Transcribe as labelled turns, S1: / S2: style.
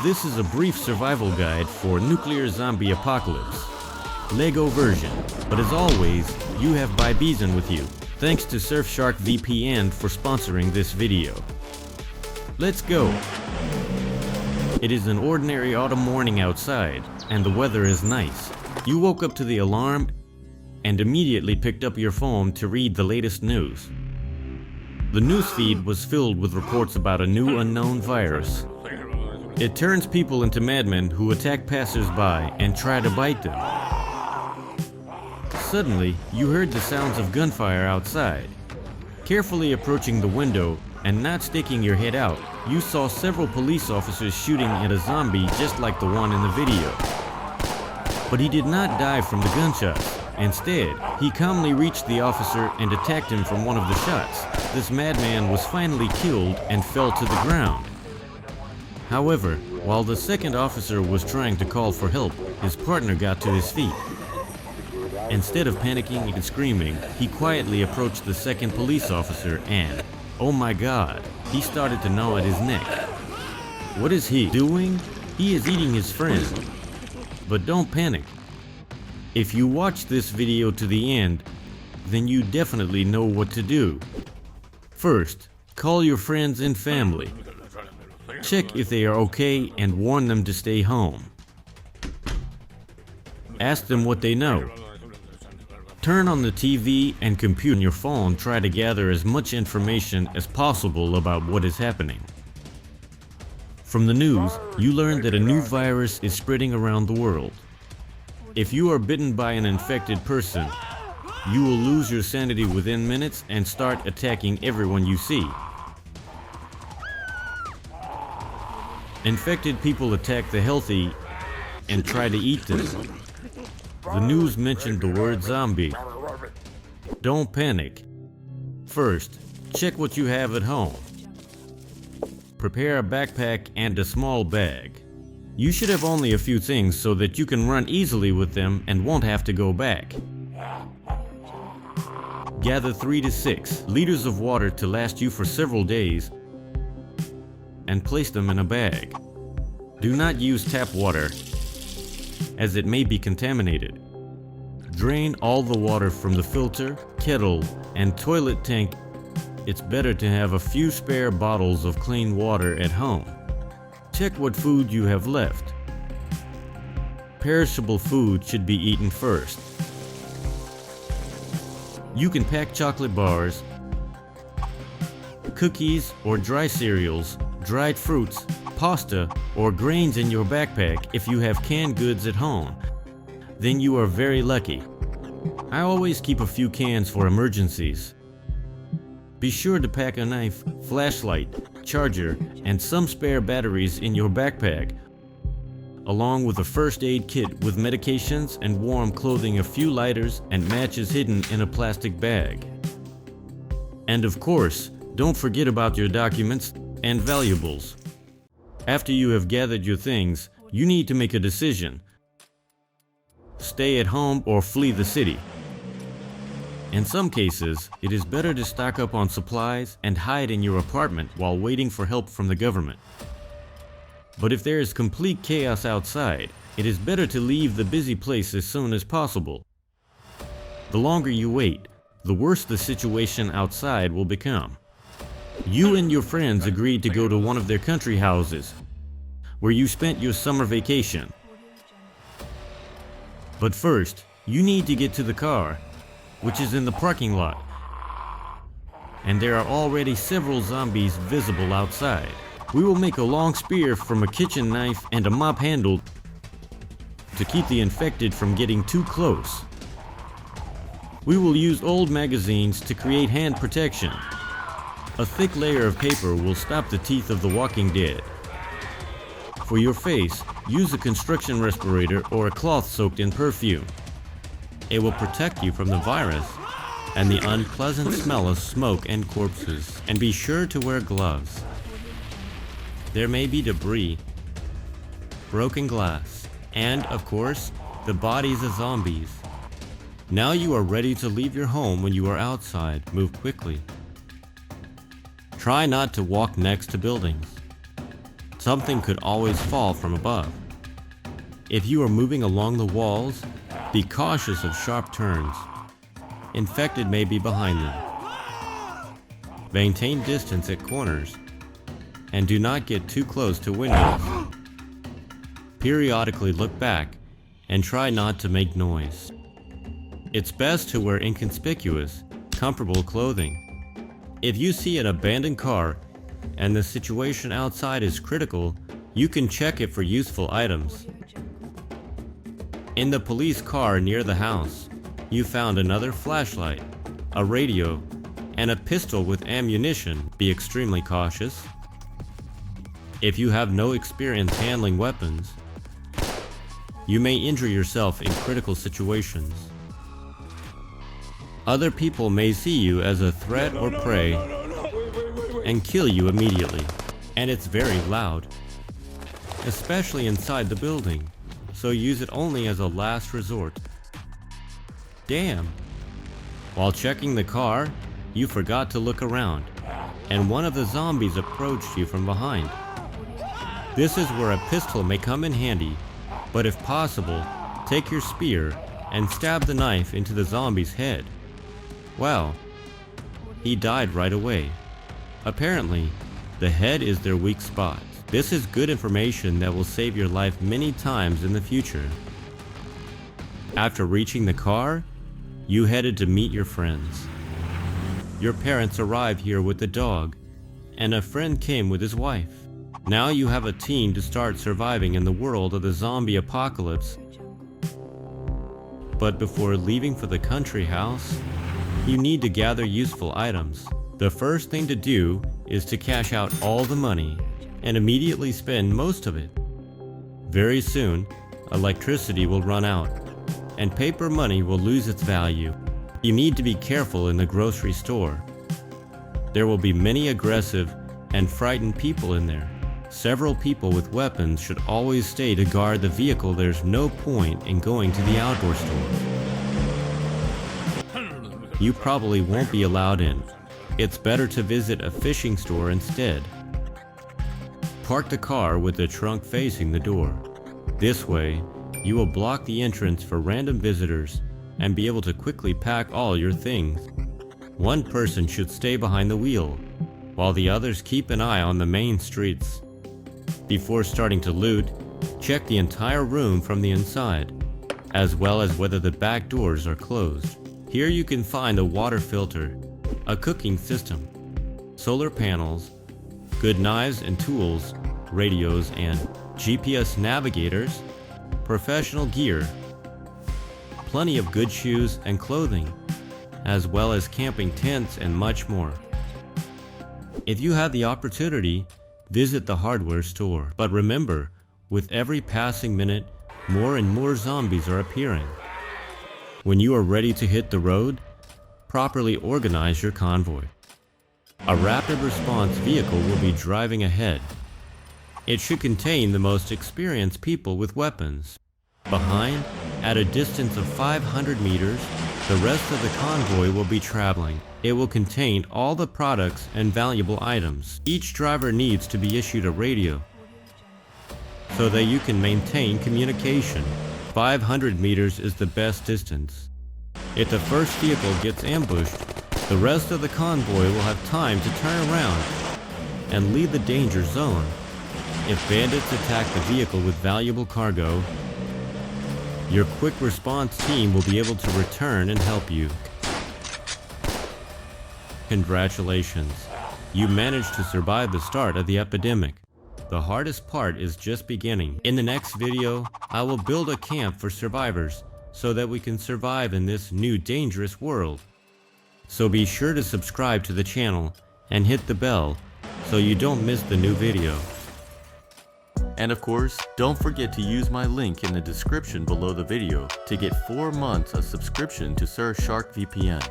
S1: This is a brief survival guide for nuclear zombie apocalypse. Lego version, but as always, you have ByBeezon with you. Thanks to Surfshark VPN for sponsoring this video. Let's go! It is an ordinary autumn morning outside, and the weather is nice. You woke up to the alarm and immediately picked up your phone to read the latest news. The newsfeed was filled with reports about a new unknown virus. It turns people into madmen who attack passers-by and try to bite them. Suddenly, you heard the sounds of gunfire outside. Carefully approaching the window and not sticking your head out, you saw several police officers shooting at a zombie just like the one in the video. But he did not die from the gunshots. Instead, he calmly reached the officer and attacked him from one of the shots. This madman was finally killed and fell to the ground. However, while the second officer was trying to call for help, his partner got to his feet. Instead of panicking and screaming, he quietly approached the second police officer and, oh my god, he started to gnaw at his neck. What is he doing? He is eating his friend. But don't panic. If you watch this video to the end, then you definitely know what to do. First, call your friends and family. Check if they are okay and warn them to stay home. Ask them what they know. Turn on the TV and computer on your phone, try to gather as much information as possible about what is happening. From the news, you learn that a new virus is spreading around the world. If you are bitten by an infected person, you will lose your sanity within minutes and start attacking everyone you see. Infected people attack the healthy and try to eat them. The news mentioned the word zombie. Don't panic. First, check what you have at home. Prepare a backpack and a small bag. You should have only a few things so that you can run easily with them and won't have to go back. Gather 3 to 6 liters of water to last you for several days and place them in a bag. Do not use tap water, as it may be contaminated. Drain all the water from the filter, kettle, and toilet tank. It's better to have a few spare bottles of clean water at home. Check what food you have left. Perishable food should be eaten first. You can pack chocolate bars, cookies or dry cereals, dried fruits, pasta, or grains in your backpack if you have canned goods at home. Then you are very lucky. I always keep a few cans for emergencies. Be sure to pack a knife, flashlight, charger, and some spare batteries in your backpack, along with a first aid kit with medications and warm clothing, a few lighters, and matches hidden in a plastic bag. And of course, don't forget about your documents and valuables. After you have gathered your things, you need to make a decision. Stay at home or flee the city. In some cases, it is better to stock up on supplies and hide in your apartment while waiting for help from the government. But if there is complete chaos outside, it is better to leave the busy place as soon as possible. The longer you wait, the worse the situation outside will become. You and your friends agreed to go to one of their country houses, where you spent your summer vacation. But first, you need to get to the car, which is in the parking lot. And there are already several zombies visible outside. We will make a long spear from a kitchen knife and a mop handle to keep the infected from getting too close. We will use old magazines to create hand protection. A thick layer of paper will stop the teeth of the walking dead. For your face, use a construction respirator or a cloth soaked in perfume. It will protect you from the virus and the unpleasant smell of smoke and corpses. And be sure to wear gloves. There may be debris, broken glass, and of course, the bodies of zombies. Now you are ready to leave your home. When you are outside, move quickly. Try not to walk next to buildings. Something could always fall from above. If you are moving along the walls, be cautious of sharp turns. Infected may be behind them. Maintain distance at corners, and do not get too close to windows. Periodically look back and try not to make noise. It's best to wear inconspicuous, comfortable clothing. If you see an abandoned car and the situation outside is critical, you can check it for useful items. In the police car near the house, you found another flashlight, a radio, and a pistol with ammunition. Be extremely cautious. If you have no experience handling weapons, you may injure yourself in critical situations. Other people may see you as a threat or prey and kill you immediately, and it's very loud, especially inside the building, so use it only as a last resort. Damn! While checking the car, you forgot to look around, and one of the zombies approached you from behind. This is where a pistol may come in handy, but if possible, take your spear and stab the knife into the zombie's head. Wow, he died right away. Apparently, the head is their weak spot. This is good information that will save your life many times in the future. After reaching the car, you headed to meet your friends. Your parents arrived here with the dog, and a friend came with his wife. Now you have a team to start surviving in the world of the zombie apocalypse. But before leaving for the country house, you need to gather useful items. The first thing to do is to cash out all the money and immediately spend most of it. Very soon, electricity will run out, and paper money will lose its value. You need to be careful in the grocery store. There will be many aggressive and frightened people in there. Several people with weapons should always stay to guard the vehicle. There's no point in going to the outdoor store. You probably won't be allowed in. It's better to visit a fishing store instead. Park the car with the trunk facing the door. This way, you will block the entrance for random visitors and be able to quickly pack all your things. One person should stay behind the wheel, while the others keep an eye on the main streets. Before starting to loot, check the entire room from the inside, as well as whether the back doors are closed. Here you can find a water filter, a cooking system, solar panels, good knives and tools, radios and GPS navigators, professional gear, plenty of good shoes and clothing, as well as camping tents and much more. If you have the opportunity, visit the hardware store. But remember, with every passing minute, more and more zombies are appearing. When you are ready to hit the road, properly organize your convoy. A rapid response vehicle will be driving ahead. It should contain the most experienced people with weapons. Behind, at a distance of 500 meters, the rest of the convoy will be traveling. It will contain all the products and valuable items. Each driver needs to be issued a radio so that you can maintain communication. 500 meters is the best distance. If the first vehicle gets ambushed, the rest of the convoy will have time to turn around and leave the danger zone. If bandits attack the vehicle with valuable cargo, your quick response team will be able to return and help you. Congratulations, you managed to survive the start of the epidemic. The hardest part is just beginning. In the next video, I will build a camp for survivors so that we can survive in this new dangerous world. So be sure to subscribe to the channel and hit the bell so you don't miss the new video. And of course, don't forget to use my link in the description below the video to get 4 months of subscription to Surfshark VPN.